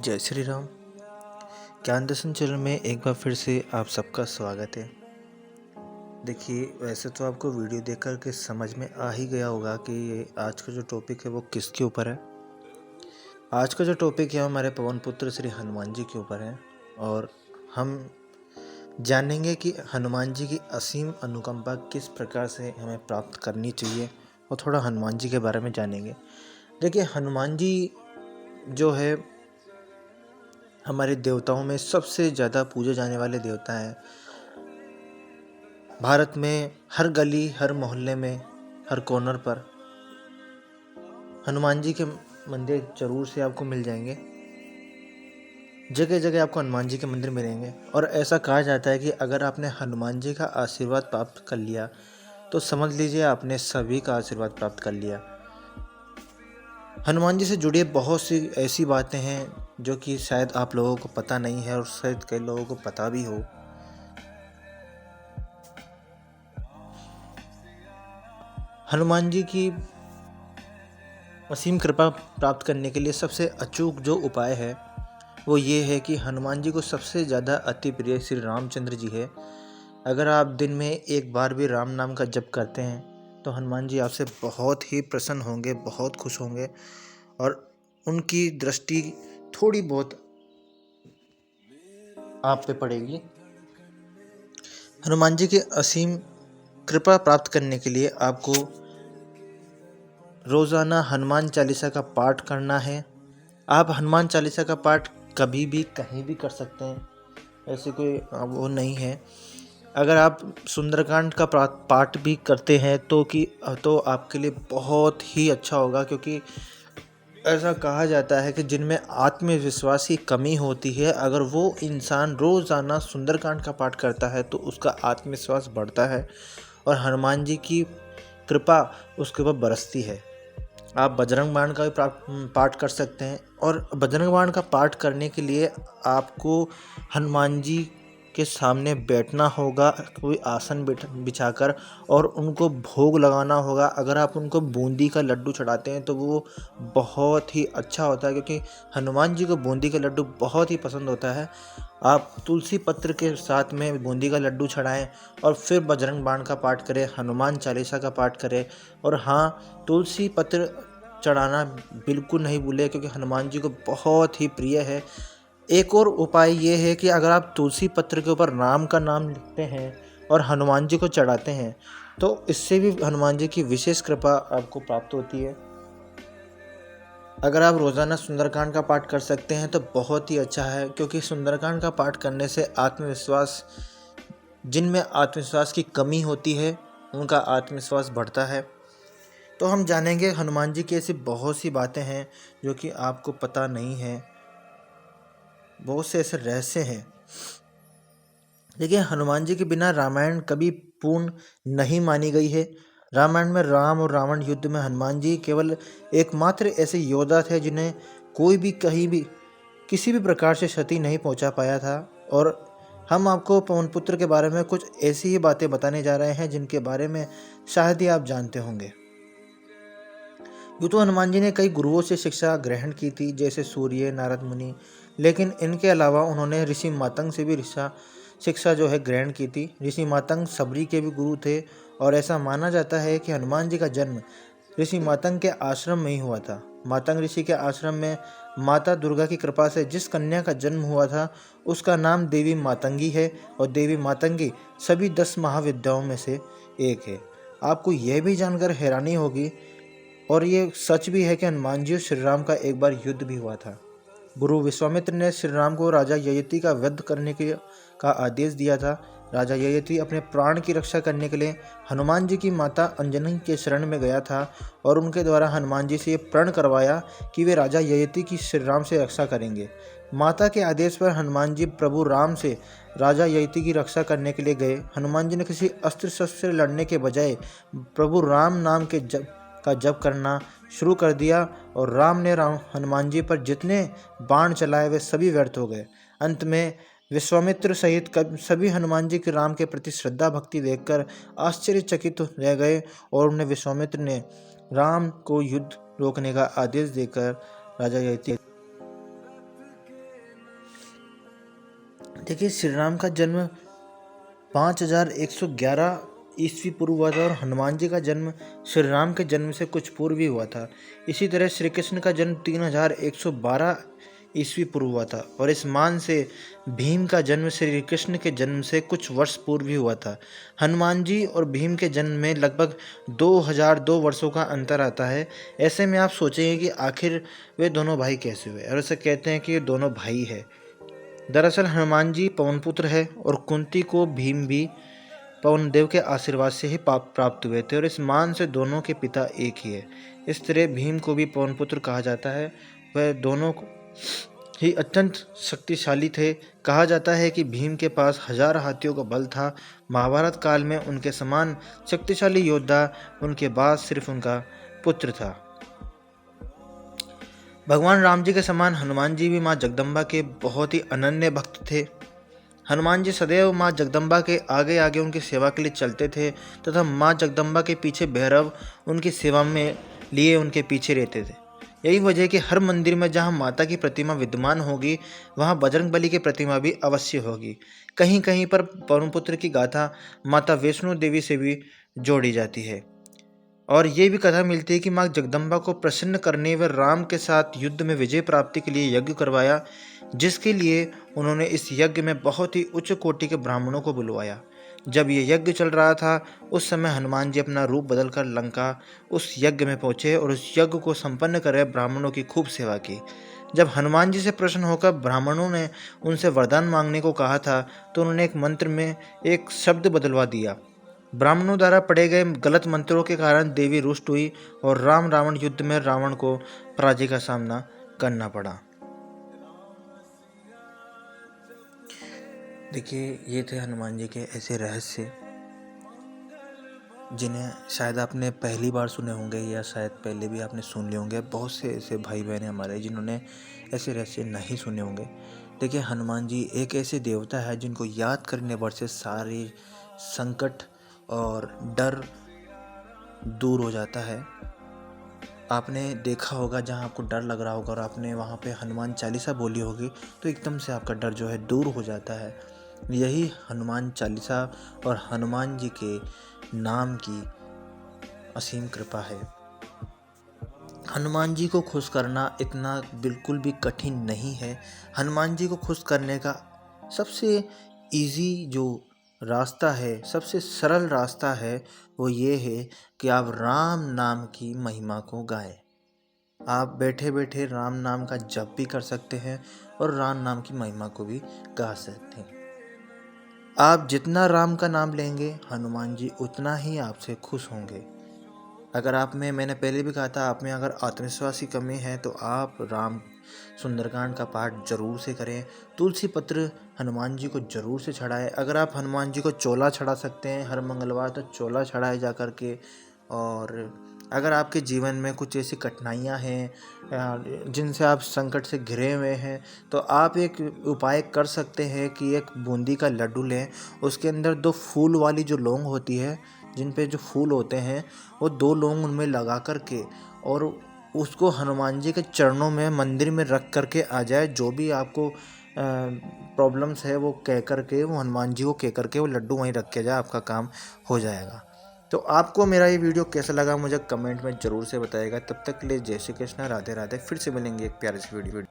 जय श्री राम। ज्ञान दर्शन चैनल में एक बार फिर से आप सबका स्वागत है। देखिए, वैसे तो आपको वीडियो देख कर के समझ में आ ही गया होगा कि ये आज का जो टॉपिक है वो किसके ऊपर है। आज का जो टॉपिक है हमारे पवन पुत्र श्री हनुमान जी के ऊपर है और हम जानेंगे कि हनुमान जी की असीम अनुकंपा किस प्रकार से हमें प्राप्त करनी चाहिए और थोड़ा हनुमान जी के बारे में जानेंगे। देखिए, हनुमान जी जो है हमारे देवताओं में सबसे ज़्यादा पूजे जाने वाले देवता हैं। भारत में हर गली, हर मोहल्ले में, हर कॉर्नर पर हनुमान जी के मंदिर जरूर से आपको मिल जाएंगे। जगह जगह आपको हनुमान जी के मंदिर मिलेंगे और ऐसा कहा जाता है कि अगर आपने हनुमान जी का आशीर्वाद प्राप्त कर लिया तो समझ लीजिए आपने सभी का आशीर्वाद प्राप्त कर लिया। हनुमान जी से जुड़ी बहुत सी ऐसी बातें हैं जो कि शायद आप लोगों को पता नहीं है और शायद कई लोगों को पता भी हो। हनुमान जी की असीम कृपा प्राप्त करने के लिए सबसे अचूक जो उपाय है वो ये है कि हनुमान जी को सबसे ज़्यादा अति प्रिय श्री रामचंद्र जी है। अगर आप दिन में एक बार भी राम नाम का जप करते हैं तो हनुमान जी आपसे बहुत ही प्रसन्न होंगे, बहुत खुश होंगे और उनकी दृष्टि थोड़ी बहुत आप पे पड़ेगी। हनुमान जी की असीम कृपा प्राप्त करने के लिए आपको रोज़ाना हनुमान चालीसा का पाठ करना है। आप हनुमान चालीसा का पाठ कभी भी कहीं भी कर सकते हैं, ऐसे कोई वो नहीं है। अगर आप सुंदरकांड का पाठ भी करते हैं तो आपके लिए बहुत ही अच्छा होगा, क्योंकि ऐसा कहा जाता है कि जिनमें आत्मविश्वास की कमी होती है, अगर वो इंसान रोज़ाना सुंदरकांड का पाठ करता है तो उसका आत्मविश्वास बढ़ता है और हनुमान जी की कृपा उसके ऊपर बरसती है। आप बजरंग बाण का भी पाठ कर सकते हैं और बजरंग बाण का पाठ करने के लिए आपको हनुमान जी के सामने बैठना होगा, कोई आसन बिछाकर, और उनको भोग लगाना होगा। अगर आप उनको बूंदी का लड्डू चढ़ाते हैं तो वो बहुत ही अच्छा होता है, क्योंकि हनुमान जी को बूंदी का लड्डू बहुत ही पसंद होता है। आप तुलसी पत्र के साथ में बूंदी का लड्डू चढ़ाएं और फिर बजरंग बाण का पाठ करें, हनुमान चालीसा का पाठ करें। और हाँ, तुलसी पत्र चढ़ाना बिल्कुल नहीं भूलें, क्योंकि हनुमान जी को बहुत ही प्रिय है। एक और उपाय ये है कि अगर आप तुलसी पत्र के ऊपर राम का नाम लिखते हैं और हनुमान जी को चढ़ाते हैं तो इससे भी हनुमान जी की विशेष कृपा आपको प्राप्त होती है। अगर आप रोज़ाना सुंदरकांड का पाठ कर सकते हैं तो बहुत ही अच्छा है, क्योंकि सुंदरकांड का पाठ करने से आत्मविश्वास, जिनमें आत्मविश्वास की कमी होती है उनका आत्मविश्वास बढ़ता है। तो हम जानेंगे हनुमान जी की ऐसी बहुत सी बातें हैं जो कि आपको पता नहीं है, बहुत से ऐसे रहस्य हैं। देखिए, हनुमान जी के बिना रामायण कभी पूर्ण नहीं मानी गई है। रामायण में राम और रावण युद्ध में हनुमान जी केवल एकमात्र ऐसे योद्धा थे जिन्हें कोई भी कहीं भी किसी भी प्रकार से क्षति नहीं पहुंचा पाया था। और हम आपको पवन पुत्र के बारे में कुछ ऐसी ही बातें बताने जा रहे हैं जिनके बारे में शायद ही आप जानते होंगे। यूँ तो हनुमान जी ने कई गुरुओं से शिक्षा ग्रहण की थी, जैसे सूर्य, नारद मुनि, लेकिन इनके अलावा उन्होंने ऋषि मातंग से भी शिक्षा जो है ग्रहण की थी। ऋषि मातंग सबरी के भी गुरु थे और ऐसा माना जाता है कि हनुमान जी का जन्म ऋषि मातंग के आश्रम में ही हुआ था। मातंग ऋषि के आश्रम में माता दुर्गा की कृपा से जिस कन्या का जन्म हुआ था उसका नाम देवी मातंगी है और देवी मातंगी सभी 10 महाविद्याओं में से एक है। आपको यह भी जानकर हैरानी होगी, और ये सच भी है, कि हनुमान जी और श्री राम का एक बार युद्ध भी हुआ था। गुरु विश्वामित्र ने श्री राम को राजा ययाति का वध करने का आदेश दिया था। राजा ययाति अपने प्राण की रक्षा करने के लिए हनुमान जी की माता अंजनी के शरण में गया था और उनके द्वारा हनुमान जी से ये प्रण करवाया कि वे राजा ययाति की श्री राम से रक्षा करेंगे। माता के आदेश पर हनुमान जी प्रभु राम से राजा ययाति की रक्षा करने के लिए गए। हनुमान जी ने किसी अस्त्र शस्त्र से लड़ने के बजाय प्रभु राम नाम के जप करना शुरू कर दिया और राम ने हनुमान जी पर जितने बाण चलाए वे सभी व्यर्थ हो गए। अंत में विश्वामित्र सहित सभी हनुमान जी के राम के प्रति श्रद्धा भक्ति देखकर आश्चर्यचकित रह गए और उन्हें विश्वामित्र ने राम को युद्ध रोकने का आदेश देकर राजा ययाति देखिए, श्री राम का जन्म 5111 ईस्वी पूर्व हुआ था और हनुमान जी का जन्म श्री राम के जन्म से कुछ पूर्व ही हुआ था। इसी तरह श्री कृष्ण का जन्म 3112 ईस्वी पूर्व हुआ था और इस मान से भीम का जन्म श्री कृष्ण के जन्म से कुछ वर्ष पूर्व ही हुआ था। हनुमान जी और भीम के जन्म में लगभग 2002 वर्षों का अंतर आता है। ऐसे में आप सोचेंगे कि आखिर वे दोनों भाई कैसे हुए, और ऐसे कहते हैं कि ये दोनों भाई है। दरअसल हनुमान जी पवन पुत्र है और कुंती को भीम भी पवन देव के आशीर्वाद से ही प्राप्त हुए थे और इस मान से दोनों के पिता एक ही है। इस तरह भीम को भी पवन पुत्र कहा जाता है। वह दोनों ही अत्यंत शक्तिशाली थे। कहा जाता है कि भीम के पास 1000 हाथियों का बल था। महाभारत काल में उनके समान शक्तिशाली योद्धा उनके बाद सिर्फ उनका पुत्र था। भगवान राम जी के समान हनुमान जी भी माँ जगदम्बा के बहुत ही अनन्य भक्त थे। हनुमान जी सदैव माँ जगदम्बा के आगे आगे उनकी सेवा के लिए चलते थे तथा माँ जगदम्बा के पीछे भैरव उनकी सेवा में लिए उनके पीछे रहते थे। यही वजह है कि हर मंदिर में जहाँ माता की प्रतिमा विद्यमान होगी वहाँ बजरंगबली की प्रतिमा भी अवश्य होगी। कहीं कहीं पर पवनपुत्र की गाथा माता वैष्णो देवी से भी जोड़ी जाती है और ये भी कथा मिलती है कि माँ जगदम्बा को प्रसन्न करने व राम के साथ युद्ध में विजय प्राप्ति के लिए यज्ञ करवाया, जिसके लिए उन्होंने इस यज्ञ में बहुत ही उच्च कोटि के ब्राह्मणों को बुलवाया। जब ये यज्ञ चल रहा था उस समय हनुमान जी अपना रूप बदलकर लंका उस यज्ञ में पहुंचे और उस यज्ञ को संपन्न कर ब्राह्मणों की खूब सेवा की। जब हनुमान जी से प्रसन्न होकर ब्राह्मणों ने उनसे वरदान मांगने को कहा था तो उन्होंने एक मंत्र में एक शब्द बदलवा दिया। ब्राह्मणों द्वारा पढ़े गए गलत मंत्रों के कारण देवी रुष्ट हुई और राम रावण युद्ध में रावण को पराजय का सामना करना पड़ा। देखिए, ये थे हनुमान जी के ऐसे रहस्य जिन्हें शायद आपने पहली बार सुने होंगे या शायद पहले भी आपने सुन लिए होंगे। बहुत से ऐसे भाई बहन हमारे जिन्होंने ऐसे रहस्य नहीं सुने होंगे। देखिए, हनुमान जी एक ऐसे देवता है जिनको याद करने पर से सारे संकट और डर दूर हो जाता है। आपने देखा होगा जहाँ आपको डर लग रहा होगा और आपने वहाँ पे हनुमान चालीसा बोली होगी तो एकदम से आपका डर जो है दूर हो जाता है। यही हनुमान चालीसा और हनुमान जी के नाम की असीम कृपा है। हनुमान जी को खुश करना इतना बिल्कुल भी कठिन नहीं है। हनुमान जी को खुश करने का सबसे इजी जो रास्ता है, सबसे सरल रास्ता है, वो ये है कि आप राम नाम की महिमा को गाएं। आप बैठे बैठे राम नाम का जप भी कर सकते हैं और राम नाम की महिमा को भी गा सकते हैं। आप जितना राम का नाम लेंगे हनुमान जी उतना ही आपसे खुश होंगे। अगर आप में, मैंने पहले भी कहा था, आप में अगर आत्मविश्वास की कमी है तो आप राम सुंदरकांड का पाठ जरूर से करें। तुलसी पत्र हनुमान जी को जरूर से चढ़ाएं। अगर आप हनुमान जी को चोला चढ़ा सकते हैं हर मंगलवार तो चोला चढ़ाए जा कर के। और अगर आपके जीवन में कुछ ऐसी कठिनाइयाँ हैं जिनसे आप संकट से घिरे हुए हैं तो आप एक उपाय कर सकते हैं कि एक बूंदी का लड्डू लें, उसके अंदर 2 फूल वाली जो लौंग होती है, जिन पे जो फूल होते हैं, वो 2 लौंग उनमें लगा कर के और उसको हनुमान जी के चरणों में मंदिर में रख कर के आ जाए। जो भी आपको प्रॉब्लम्स है वो कह कर के, वो हनुमान जी को कह कर के वो लड्डू वहीं रख के जाए, आपका काम हो जाएगा। तो आपको मेरा ये वीडियो कैसा लगा मुझे कमेंट में ज़रूर से बताइएगा। तब तक के लिए जय श्री कृष्ण, राधे राधे। फिर से मिलेंगे एक प्यारे से वीडियो।